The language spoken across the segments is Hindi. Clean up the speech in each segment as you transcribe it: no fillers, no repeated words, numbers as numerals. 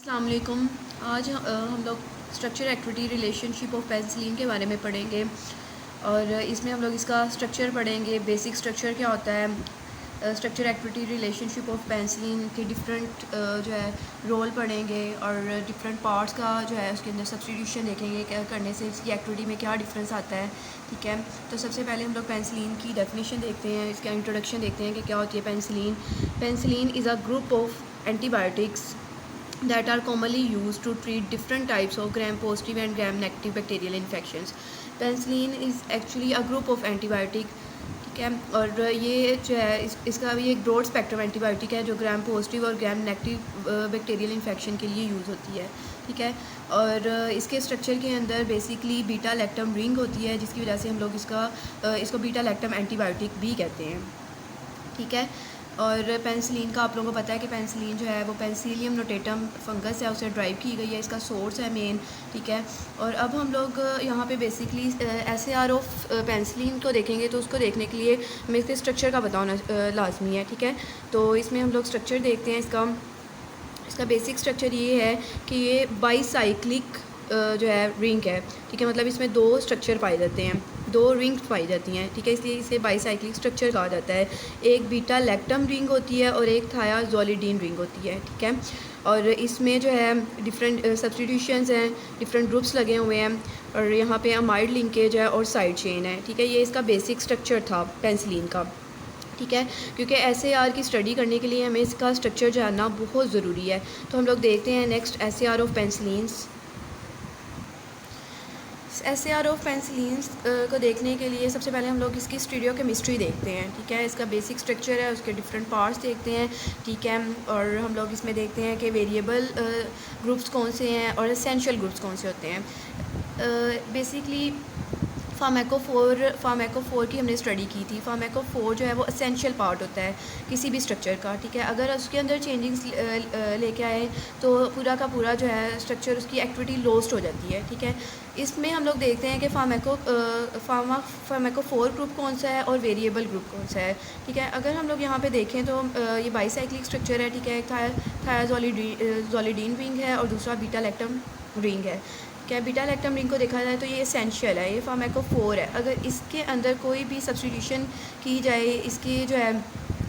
अस्सलाम वालेकुम। आज हम लोग structure activity relationship of penicillin के बारे में पढ़ेंगे और इसमें हम लोग इसका स्ट्रक्चर पढ़ेंगे। बेसिक स्ट्रक्चर क्या होता है, structure activity relationship of penicillin के डिफरेंट जो है रोल पढ़ेंगे और डिफरेंट पार्ट्स का जो है उसके अंदर सब्स्टिट्यूशन देखेंगे क्या करने से इसकी एक्टिविटी में क्या डिफरेंस आता है। ठीक है, तो सबसे पहले हम लोग पेंसिलिन की डेफिनेशन देखते हैं, इसका इंट्रोडक्शन देखते हैं कि क्या होती है penicillin. Penicillin is a group of antibiotics that are commonly used to treat different types of gram-positive and gram-negative bacterial infections. Penicillin is actually a group of antibiotic, ठीक है, और ये जो है इसका भी एक ब्रॉड स्पेक्ट्रम एंटीबायोटिक है जो ग्राम पॉजिटिव और ग्राम नेगेटिव बैक्टीरियल इन्फेक्शन के लिए यूज़ होती है। ठीक है, और इसके स्ट्रक्चर के अंदर बेसिकली बीटा लैक्टम रिंग होती है जिसकी वजह से हम लोग इसको बीटा लैक्टम एंटीबायोटिक भी कहते हैं। ठीक है, और पेंसिलिन का आप लोगों को पता है कि पेंसिलिन जो है वो पेंसिलियम नोटेटम फंगस है, उसे ड्राइव की गई है, इसका सोर्स है मेन। ठीक है, और अब हम लोग यहाँ पे बेसिकली एसएआर ऑफ पेंसिलिन को देखेंगे तो उसको देखने के लिए हमें इसके स्ट्रक्चर का पता होना लाजमी है। ठीक है, तो इसमें हम लोग स्ट्रक्चर देखते हैं। इसका बेसिक स्ट्रक्चर ये है कि ये बाईसाइक्लिक जो है रिंग है। ठीक है, मतलब इसमें दो स्ट्रक्चर पाए जाते हैं, दो रिंग्स पाई जाती हैं। ठीक है, इसलिए इसे बाईसाइक्लिक स्ट्रक्चर कहा जाता है। एक बीटा लैक्टम रिंग होती है और एक थायाजोलिडीन रिंग होती है। ठीक है, और इसमें जो है डिफरेंट सब्स्टिट्यूशंस हैं, डिफरेंट ग्रुप्स लगे हुए हैं और यहाँ पे अमाइड लिंकेज है और साइड चेन है। ठीक है, ये इसका बेसिक स्ट्रक्चर था पेंसिलिन का। ठीक है, क्योंकि एसएआर की स्टडी करने के लिए हमें इसका स्ट्रक्चर जानना बहुत ज़रूरी है। तो हम लोग देखते हैं next SAR of penicillins. SAR of penicillins को देखने के लिए सबसे पहले हम लोग इसकी स्टीरियोकेमिस्ट्री देखते हैं। ठीक है, इसका बेसिक स्ट्रक्चर है, उसके डिफरेंट पार्ट्स देखते हैं। ठीक है, और हम लोग इसमें देखते हैं कि वेरिएबल ग्रुप्स कौन से हैं और एसेंशियल ग्रुप्स कौन से होते हैं। बेसिकली फार्मेकोफोर की हमने स्टडी की थी। फार्मेकोफोर जो है वो असेंशियल पार्ट होता है किसी भी स्ट्रक्चर का। ठीक है, अगर उसके अंदर चेंजिंग्स लेके आए तो पूरा का पूरा जो है स्ट्रक्चर उसकी एक्टिविटी लॉस्ट हो जाती है। ठीक है, इसमें हम लोग देखते हैं कि फार्मेकोफोर ग्रुप कौन सा है और वेरिएबल ग्रुप कौन सा है। ठीक है, अगर हम लोग यहाँ पे देखें तो ये बाईसाइक्लिक स्ट्रक्चर है। ठीक है, एक थायाजोलिडीन रिंग है और दूसरा बीटा लैक्टम रिंग है। क्या बीटा लैक्टम रिंग को देखा जाए तो ये एसेंशियल है, ये फार्मेकोफोर है। अगर इसके अंदर कोई भी सब्स्टिट्यूशन की जाए, इसके जो है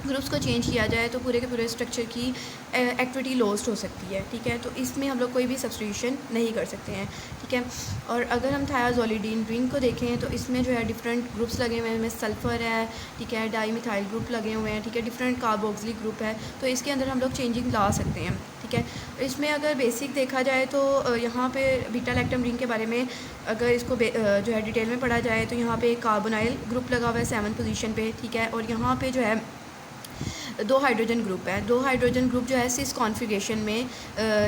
ग्रुप्स को चेंज किया जाए तो पूरे के पूरे स्ट्रक्चर की एक्टिविटी लॉस्ट हो सकती है। ठीक है, तो इसमें हम लोग कोई भी सब्स्टिट्यूशन नहीं कर सकते हैं। ठीक है, और अगर हम थायाजोलिडीन रिंग को देखें तो इसमें जो है डिफरेंट ग्रुप्स लगे हुए हैं, इसमें सल्फ़र है। ठीक है, डाईमिथाइल ग्रुप लगे हुए हैं। ठीक है, डिफरेंट कार्बोक्सिलिक ग्रुप है, तो इसके अंदर हम लोग चेंजिंग ला सकते हैं। ठीक है, इसमें अगर बेसिक देखा जाए तो यहाँ पे बीटा लैक्टम रिंग के बारे में अगर इसको जो है डिटेल में पढ़ा जाए तो यहाँ पे कार्बोनाइल ग्रुप लगा हुआ है 7th पोजीशन पे। ठीक है, और यहाँ पे जो है दो हाइड्रोजन ग्रुप है। दो हाइड्रोजन ग्रुप जो है सिस कॉन्फ़िगरेशन में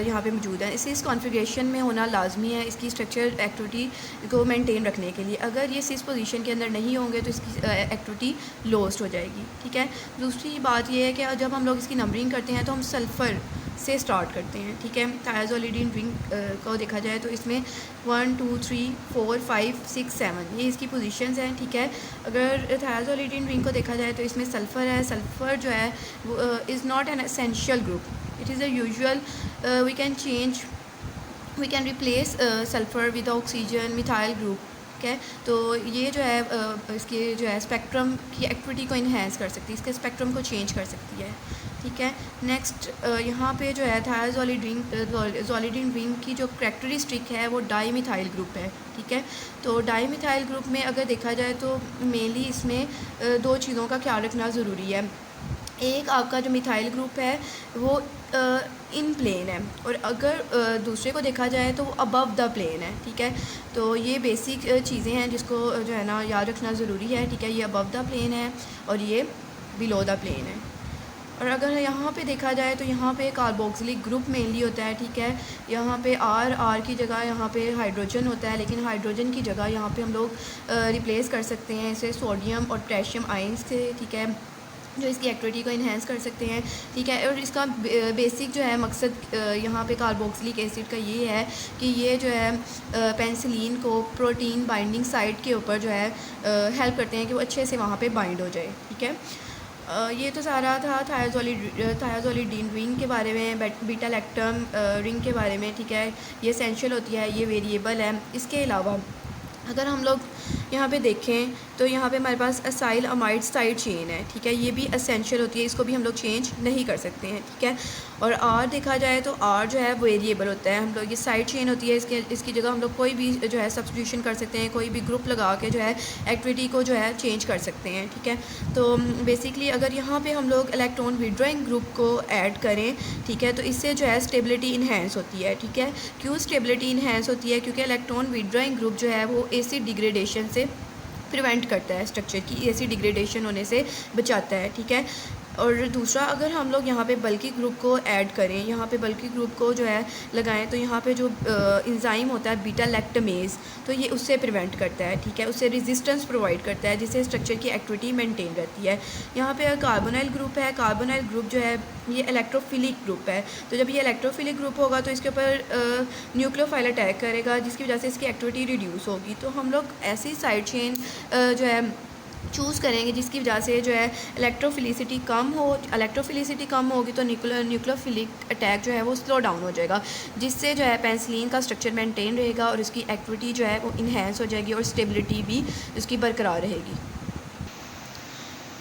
यहाँ पे मौजूद है। सिस कॉन्फ़िगरेशन में होना लाजमी है इसकी स्ट्रक्चर एक्टिविटी को मेंटेन रखने के लिए। अगर ये सिस पोजीशन के अंदर नहीं होंगे तो इसकी एक्टिविटी लॉस्ट हो जाएगी। ठीक है, दूसरी बात ये है कि जब हम लोग इसकी नंबरिंग करते हैं तो हम सल्फ़र से स्टार्ट करते हैं। ठीक है, थायाजोलिडीन रिंग को देखा जाए तो इसमें 1 2 3 4 5 6 7 ये इसकी पोजीशंस हैं। ठीक है, अगर थायाजोलिडीन रिंग को देखा जाए तो इसमें सल्फ़र है। सल्फ़र जो है वो is not an essential group, it is a usual. We can replace sulphur with oxygen methyl group. ठीक है, तो ये जो है इसके जो है स्पेक्ट्रम की एक्टिविटी को इन्हेंस कर सकती है, इसके स्पेक्ट्रम को चेंज कर सकती है। ठीक है, नेक्स्ट यहाँ पे जो है थायाजोलिडीन रिंग की जो करैक्टरिस्टिक है वो डाईमिथाइल ग्रुप है। ठीक है, तो डाईमिथाइल ग्रुप में अगर देखा जाए तो मेनली इसमें दो चीज़ों का ख्याल रखना ज़रूरी है। एक आपका जो मिथाइल ग्रुप है वो इन प्लेन है और अगर दूसरे को देखा जाए तो वो अबव द प्लेन है। ठीक है, तो ये बेसिक चीज़ें हैं जिसको जो है ना याद रखना ज़रूरी है। ठीक है, ये अबव द प्लेन है और ये बिलो द प्लेन है। और अगर यहाँ पे देखा जाए तो यहाँ पे कार्बोक्सिलिक ग्रुप मेनली होता है। ठीक है, यहाँ पे आर की जगह यहाँ पे हाइड्रोजन होता है, लेकिन हाइड्रोजन की जगह यहाँ पे हम लोग रिप्लेस कर सकते हैं इसे सोडियम और पोटेशियम आयंस से। ठीक है, जो इसकी एक्टिविटी को इन्हेंस कर सकते हैं। ठीक है, और इसका बेसिक जो है मकसद यहाँ पे कार्बोक्सिलिक एसिड का ये है कि ये जो है पेंसिलिन को प्रोटीन बाइंडिंग साइट के ऊपर जो है हेल्प करते हैं कि वो अच्छे से वहाँ पे बाइंड हो जाए। ठीक है, ये तो सारा था थायाजोलिडीन रिंग के बारे में, बीटा लैक्टम रिंग के बारे में, ठीक है। ये एसेंशियल होती है, ये वेरिएबल है। इसके अलावा अगर हम लोग यहाँ पे देखें तो यहाँ पे हमारे पास असाइल अमाइड साइड चेन है, ठीक है। ये भी एसेंशियल होती है, इसको भी हम लोग चेंज नहीं कर सकते हैं, ठीक है। और आर देखा जाए तो आर जो है वेरिएबल होता है। हम लोग ये साइड चेन होती है, इसकी जगह हम लोग कोई भी जो है सब्स्टिट्यूशन कर सकते हैं, कोई भी ग्रुप लगा के जो है एक्टिविटी को जो है चेंज कर सकते हैं, ठीक है। तो बेसिकली अगर यहाँ पे हम लोग इलेक्ट्रॉन विड्रॉइंग ग्रुप को ऐड करें, ठीक है, तो इससे जो है स्टेबिलिटी इन्हेंस होती है, ठीक है। क्यों स्टेबिलिटी इन्हेंस होती है? क्योंकि इलेक्ट्रॉन विड्रॉइंग ग्रुप जो है वो एसिड डिग्रेडेशन से प्रिवेंट करता है, स्ट्रक्चर की एसिड डिग्रेडेशन होने से बचाता है, ठीक है। और दूसरा, अगर हम लोग यहाँ पे बल्की ग्रुप को ऐड करें, यहाँ पे बल्की ग्रुप को जो है लगाएं, तो यहाँ पे जो इंजाइम होता है बीटा लैक्टमेज, तो ये उससे प्रिवेंट करता है, ठीक है। उससे रेजिस्टेंस प्रोवाइड करता है, जिससे स्ट्रक्चर की एक्टिविटी मेंटेन रहती है। यहाँ पे कार्बोनाइल ग्रुप है, कार्बोनाइल ग्रुप जो है ये इलेक्ट्रोफिलिक ग्रुप है। तो जब ये इलेक्ट्रोफिलिक ग्रुप होगा तो इसके ऊपर न्यूक्लियोफाइल अटैक करेगा, जिसकी वजह से इसकी एक्टिविटी रिड्यूस होगी। तो हम लोग ऐसी साइड चेन जो है चूज़ करेंगे जिसकी वजह से जो है इलेक्ट्रोफिलिसिटी कम हो। इलेक्ट्रोफिलिसिटी कम होगी तो न्यूक्लियोफिलिक अटैक जो है वो स्लो डाउन हो जाएगा, जिससे जो है पेंसिलिन का स्ट्रक्चर मेंटेन रहेगा और उसकी एक्टिविटी जो है वो इन्हेंस हो जाएगी और स्टेबिलिटी भी उसकी बरकरार रहेगी।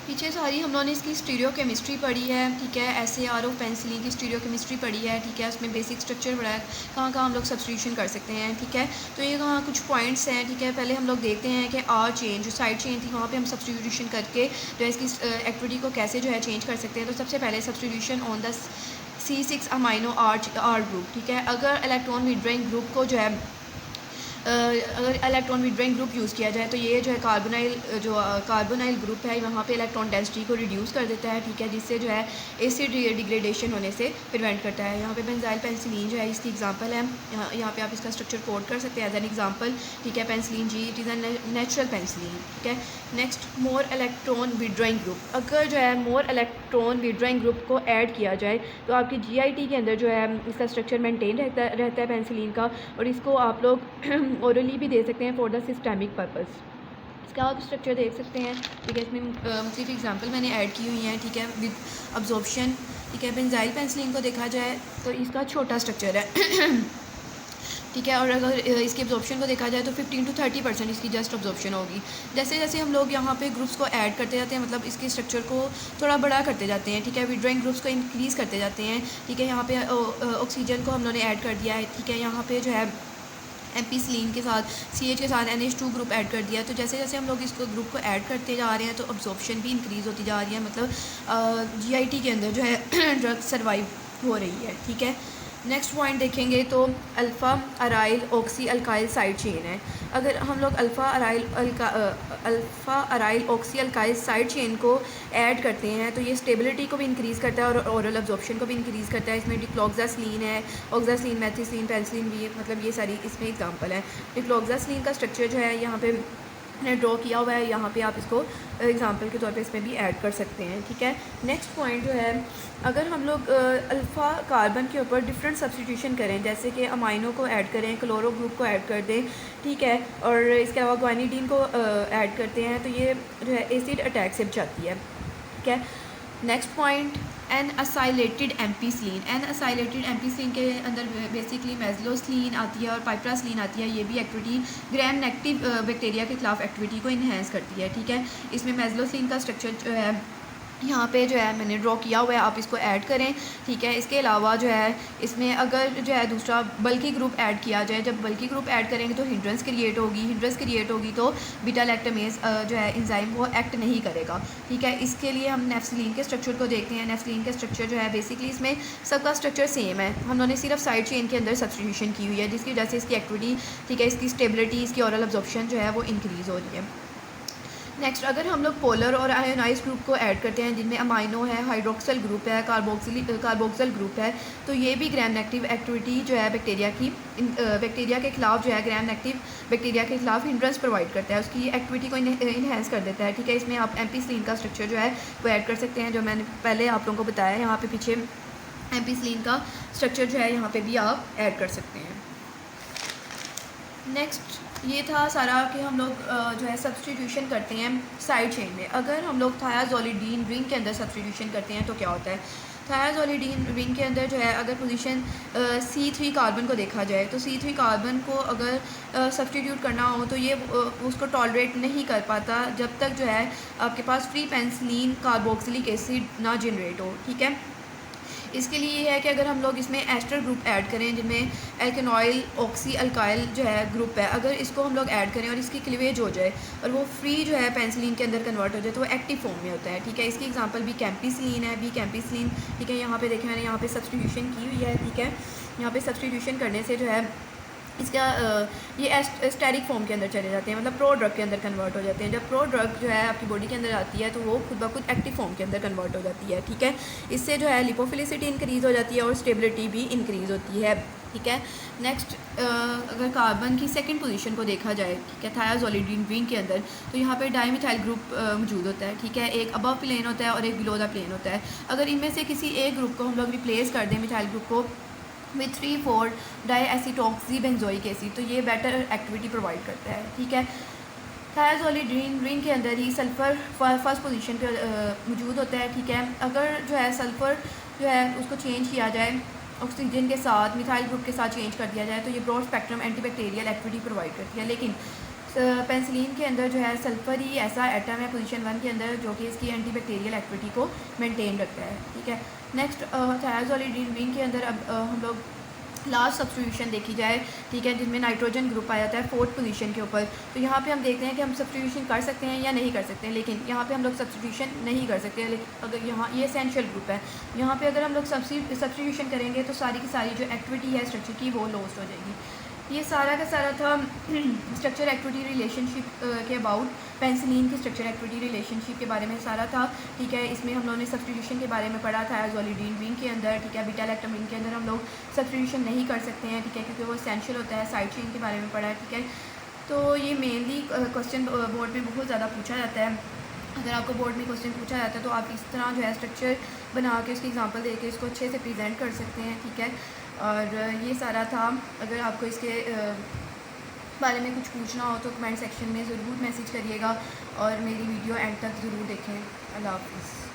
पीछे सारी हम लोगों ने इसकी स्टीरियो केमिस्ट्री पढ़ी है, ठीक है। SAR ऑफ पेंसिलिन की स्टीरियो केमिस्ट्री पढ़ी है, ठीक है। उसमें बेसिक स्ट्रक्चर पढ़ा है, कहाँ कहाँ हम लोग सब्स्टिट्यूशन कर सकते हैं, ठीक है। तो ये कहाँ कुछ पॉइंट्स हैं, ठीक है। पहले हम लोग देखते हैं कि आर चेन जो साइड चेन थी वहाँ पे हम सब्स्टिट्यूशन करके जो है इसकी एक्टिविटी को कैसे जो है चेंज कर सकते हैं। तो सबसे पहले substitution on the C6 amino R group, ठीक है। अगर इलेक्ट्रॉन विड्रॉइंग ग्रुप को जो है अगर इलेक्ट्रॉन विड्रॉइंग ग्रुप यूज़ किया जाए तो ये जो है कार्बोनाइल ग्रुप है, वहाँ पे इलेक्ट्रॉन डेंसिटी को रिड्यूस कर देता है, ठीक है, जिससे जो है एसिड डिग्रेडेशन होने से प्रिवेंट करता है। यहाँ पे बेंजाइल पेंसिलिन जो है इसकी एग्जांपल है, यहाँ पे आप इसका स्ट्रक्चर कोड कर सकते हैं एज एन एग्जांपल, ठीक है। Penicillin ji, it is a natural penicillin, ठीक है। Next, more electron withdrawing group. अगर जो है मोर इलेक्ट्रॉन विड्रॉइंग ग्रुप को ऐड किया जाए तो आपकी GIT के अंदर जो है इसका स्ट्रक्चर मेनटेन रहता है पेंसिलिन का, और इसको आप लोग ओरली भी दे सकते हैं फॉर द सिस्टमिक पर्पस। इसका आप स्ट्रक्चर देख सकते हैं, ठीक है। इसमें मुख्तलिफ एग्जांपल मैंने ऐड की हुई हैं, ठीक है, विद अब्जॉर्प्शन, ठीक है। बेंजाइल पेंसिलिन को देखा जाए तो इसका छोटा स्ट्रक्चर है ठीक है। और अगर इसके अब्जॉर्प्शन को देखा जाए तो 15 to 30% इसकी जस्ट अब्जॉर्प्शन होगी। जैसे जैसे हम लोग यहाँ पे ग्रुप्स को ऐड करते जाते हैं, मतलब इसके स्ट्रक्चर को थोड़ा बड़ा करते जाते हैं, ठीक है। विड्रॉइंग ग्रुप्स को इंक्रीज़ करते जाते हैं, ठीक है। यहाँ पे ऑक्सीजन को हम लोगों ने ऐड कर दिया है, ठीक है। यहाँ पे जो है एम्पीसिलीन के साथ CH के साथ NH2 ग्रुप ऐड कर दिया। तो जैसे जैसे हम लोग इसको ग्रुप को ऐड करते जा रहे हैं तो अब्जॉर्प्शन भी इंक्रीज़ होती जा रही है, मतलब GIT के अंदर जो है ड्रग सर्वाइव हो रही है, ठीक है। नेक्स्ट पॉइंट देखेंगे तो alpha aryl oxy alkyl side chain है। अगर हम लोग alpha aryl oxy alkyl side chain को ऐड करते हैं तो ये स्टेबिलिटी को भी इंक्रीज़ करता है और ओरल अब्जॉर्प्शन को भी इंक्रीज़ करता है। इसमें डिक्लोक्सासिलीन है, ऑक्सासिलीन, मेथिसिलीन, पेंसिलिन भी, मतलब ये सारी इसमें एग्जांपल है। डिक्लोक्सासिलीन का स्ट्रक्चर जो है यहाँ पे मैंने ड्रॉ किया हुआ है, यहाँ पे आप इसको एग्जांपल के तौर पे इसमें भी ऐड कर सकते हैं, ठीक है। नेक्स्ट पॉइंट जो है, अगर हम लोग अल्फ़ा कार्बन के ऊपर डिफरेंट सब्स्टिट्यूशन करें, जैसे कि अमाइनो को ऐड करें, क्लोरो ग्रुप को ऐड कर दें, ठीक है, और इसके अलावा ग्वानिडीन को ऐड करते हैं तो ये जो है एसिड अटैक से बचाती है, ठीक है। Next point, an acylated ampicillin. An acylated ampicillin के अंदर बेसिकली मेजलोसिलीन आती है और पाइपरासिलीन आती है। ये भी एक्टिविटी ग्राम नेगेटिव बैक्टीरिया के खिलाफ एक्टिविटी को इन्हेंस करती है, ठीक है। इसमें मेजलोसिलीन का स्ट्रक्चर जो है यहाँ पे जो है मैंने ड्रॉ किया हुआ है, आप इसको ऐड करें, ठीक है। इसके अलावा जो है इसमें अगर जो है दूसरा बल्की ग्रुप ऐड किया जाए, जब बल्की ग्रुप ऐड करेंगे तो हिंड्रेंस क्रिएट होगी तो बीटा लैक्टमेज जो है एंजाइम वो एक्ट नहीं करेगा, ठीक है। इसके लिए हम नेफ्सिलीन के स्ट्रक्चर को देखते हैं। नेफ्सिलीन के स्ट्रक्चर जो है बेसिकली इसमें सबका स्ट्रक्चर सेम है, हम लोगों ने सिर्फ साइड चेन के अंदर सब्स्टिट्यूशन की हुई है, जिसकी वजह से इसकी एक्टिविटी, ठीक है, इसकी स्टेबिलिटी, इसकी ओरल अब्जॉर्प्शन जो है वो इंक्रीज़ हो रही है। नेक्स्ट, अगर हम लोग पोलर और आयोनाइज ग्रुप को ऐड करते हैं जिनमें अमाइनो है, हाइड्रोक्सल ग्रुप है, कार्बोक्सिल ग्रुप है, तो ये भी ग्राम नेगेटिव एक्टिविटी जो है बैक्टीरिया के खिलाफ जो है ग्राम नेगेटिव बैक्टीरिया के खिलाफ हिंड्रेंस प्रोवाइड करता है, उसकी एक्टिविटी को इन्हेंस कर देता है, ठीक है। इसमें आप एम्पीसिलीन का स्ट्रक्चर जो है वो ऐड कर सकते हैं, जो मैंने पहले आप लोगों को बताया। यहाँ पे पीछे एम्पीसिलीन का स्ट्रक्चर जो है यहाँ पे भी आप ऐड कर सकते हैं। नेक्स्ट ये था सारा कि हम लोग जो है सब्सटीट्यूशन करते हैं साइड चेन में। अगर हम लोग थायाजोलिडीन रिंग के अंदर सब्सटीट्यूशन करते हैं तो क्या होता है। थायाजोलिडीन रिंग के अंदर जो है अगर पोजीशन C3 कार्बन को देखा जाए तो C3 कार्बन को अगर सब्सटीट्यूट करना हो तो ये उसको टॉलरेट नहीं कर पाता जब तक जो है आपके पास फ्री पेंसिलीन कार्बोक्सिलिक एसिड ना जनरेट हो। ठीक है, इसके लिए ये है कि अगर हम लोग इसमें एस्टर ग्रुप ऐड करें जिनमें एल्केनॉइल ऑक्सी अल्काइल जो है ग्रुप है, अगर इसको हम लोग ऐड करें और इसकी क्लीवेज हो जाए और वो फ्री जो है पेंसिलिन के अंदर कन्वर्ट हो जाए तो वो एक्टिव फॉर्म में होता है। ठीक है, इसकी एग्जांपल भी कैंपिसिलिन है, बी कैंपिसिलिन। ठीक है, यहाँ पे देखें मैंने यहाँ पे सब्सटीट्यूशन की हुई है। ठीक है, यहाँ पे सब्सटीट्यूशन करने से जो है इसका ये एस्टेरिक फॉर्म के अंदर चले जाते हैं, मतलब प्रो ड्रग के अंदर कन्वर्ट हो जाते हैं। जब प्रो ड्रग जो है आपकी बॉडी के अंदर आती है तो वो खुद ब खुद एक्टिव फॉर्म के अंदर कन्वर्ट हो जाती है। ठीक है, इससे जो है लिपोफिलिसिटी इंक्रीज़ हो जाती है और स्टेबिलिटी भी इंक्रीज़ होती है। ठीक है, नेक्स्ट अगर कार्बन की सेकंड पोजीशन को देखा जाए, ठीक है, थायाजोलिडीन रिंग के अंदर, तो यहाँ पे डाईमिथाइल ग्रुप मौजूद होता है। ठीक है, एक अबव प्लेन होता है और एक बिलो द प्लेन होता है। अगर इनमें से किसी एक ग्रुप को हम लोग रिप्लेस कर दें मिथाइल ग्रुप को विथ 3,4 डाईएसीटॉक्सी बेंजोइक एसिड तो ये बेटर एक्टिविटी प्रोवाइड करता है। ठीक है, थायाजोलिडीन रिंग के अंदर ही सल्फ़र फर्स्ट पोजीशन पे मौजूद होता है। ठीक है, अगर जो है सल्फ़र जो है उसको चेंज किया जाए ऑक्सीजन के साथ मिथाइल ग्रुप के साथ चेंज कर दिया जाए तो ये broad spectrum antibacterial activity provide करती है। लेकिन पेंसिलिन के अंदर जो है सल्फ़र ही ऐसा एटम है पोजीशन 1 के अंदर जो कि इसकी एंटीबैक्टीरियल एक्टिविटी को मेंटेन रखता है। ठीक है, नेक्स्ट थायाजोलिडीन रिंग के अंदर अब हम लोग लास्ट सब्सटीट्यूशन देखी जाए, ठीक है, जिसमें नाइट्रोजन ग्रुप आ जाता है 4th पोजीशन के ऊपर। तो यहाँ पे हम देखते हैं कि हम सब्सटीट्यूशन कर सकते हैं या नहीं कर सकते हैं, लेकिन यहाँ पे हम लोग सब्सटीट्यूशन नहीं कर सकते। लेकिन अगर यहाँ ये एसेंशियल ग्रुप है, यहाँ पे अगर हम लोग सब्सटीट्यूशन करेंगे तो सारी की सारी जो एक्टिविटी है स्ट्रक्चर की वो लॉस्ट हो जाएगी। ये सारा का सारा था स्ट्रक्चर एक्टिविटी रिलेशनशिप के अबाउट, पेंसिलिन की स्ट्रक्चर एक्टिविटी रिलेशनशिप के बारे में सारा था। ठीक है, इसमें हम लोगों ने सब्सटीट्यूशन के बारे में पढ़ा था थायाजोलिडीन रिंग के अंदर। ठीक है, बीटा लैक्टम रिंग के अंदर हम लोग सब्सटीट्यूशन नहीं कर सकते हैं। ठीक है, क्योंकि वो एसेंशियल होता है। साइड चेन के बारे में पढ़ा है। ठीक है, तो ये मेनली क्वेश्चन बोर्ड में बहुत ज़्यादा पूछा जाता है। अगर आपको बोर्ड में क्वेश्चन पूछा जाता है तो आप इस तरह जो है स्ट्रक्चर बना के उसकी एग्जांपल दे के इसको अच्छे से प्रेजेंट कर सकते हैं। ठीक है, और ये सारा था। अगर आपको इसके बारे में कुछ पूछना हो तो कमेंट सेक्शन में ज़रूर मैसेज करिएगा और मेरी वीडियो एंड तक ज़रूर देखें। अल्लाह हाफ़िज़।